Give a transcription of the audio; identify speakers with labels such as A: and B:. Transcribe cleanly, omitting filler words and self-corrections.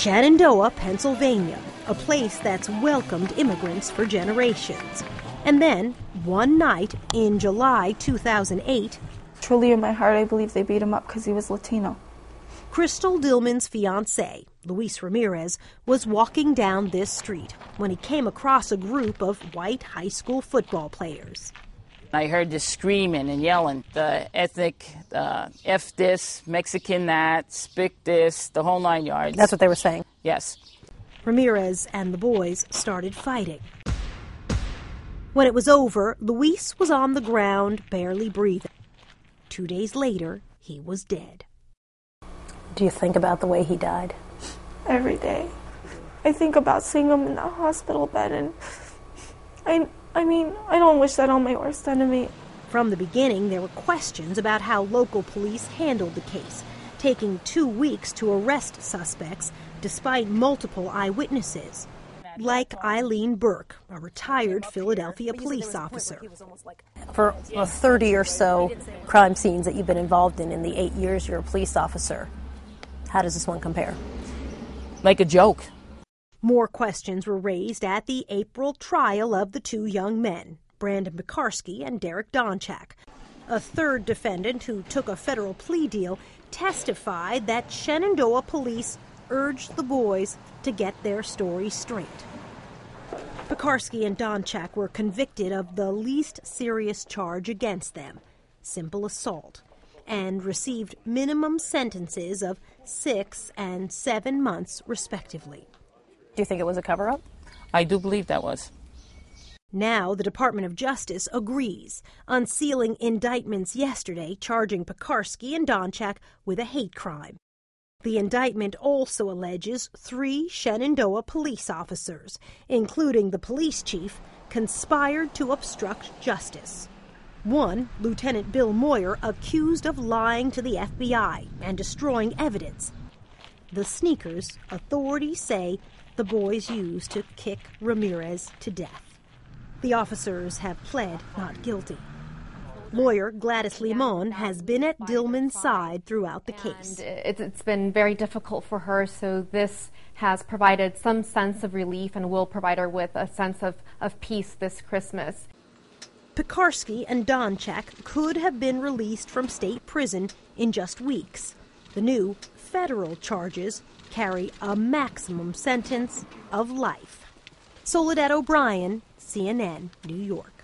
A: Shenandoah, Pennsylvania, a place that's welcomed immigrants for generations. And then, one night in July 2008,
B: truly in my heart, I believe they beat him up because he was Latino.
A: Crystal Dillman's fiancé, Luis Ramirez, was walking down this street when he came across a group of white high school football players.
C: I heard this screaming and yelling, the ethnic, F this, Mexican that, spick this, the whole 9 yards.
A: That's what they were saying?
C: Yes.
A: Ramirez and the boys started fighting. When it was over, Luis was on the ground, barely breathing. 2 days later, he was dead. Do you think about the way he died?
B: Every day. I think about seeing him in that hospital bed, and I mean, I don't wish that on my worst enemy.
A: From the beginning, there were questions about how local police handled the case, taking 2 weeks to arrest suspects despite multiple eyewitnesses, like Eileen Burke, a retired Philadelphia police officer. For 30 or so crime scenes that you've been involved in the 8 years you're a police officer, how does this one compare?
C: Like a joke.
A: More questions were raised at the April trial of the 2 young men, Brandon Pekarsky and Derek Donchak. A third defendant who took a federal plea deal testified that Shenandoah police urged the boys to get their story straight. Pekarsky and Donchak were convicted of the least serious charge against them, simple assault, and received minimum sentences of 6 and 7 months, respectively. Do you think it was a cover-up?
C: I do believe that was.
A: Now the Department of Justice agrees, unsealing indictments yesterday charging Pekarsky and Donchak with a hate crime. The indictment also alleges 3 Shenandoah police officers, including the police chief, conspired to obstruct justice. One, Lieutenant Bill Moyer, accused of lying to the FBI and destroying evidence. The sneakers, authorities say, the boys used to kick Ramirez to death. The officers have pled not guilty. Lawyer Gladys Limon has been at Dillman's side throughout the case.
D: It's been very difficult for her, so this has provided some sense of relief and will provide her with a sense of peace this Christmas.
A: Pekarsky and Donchak could have been released from state prison in just weeks. The new federal charges carry a maximum sentence of life. Soledad O'Brien, CNN, New York.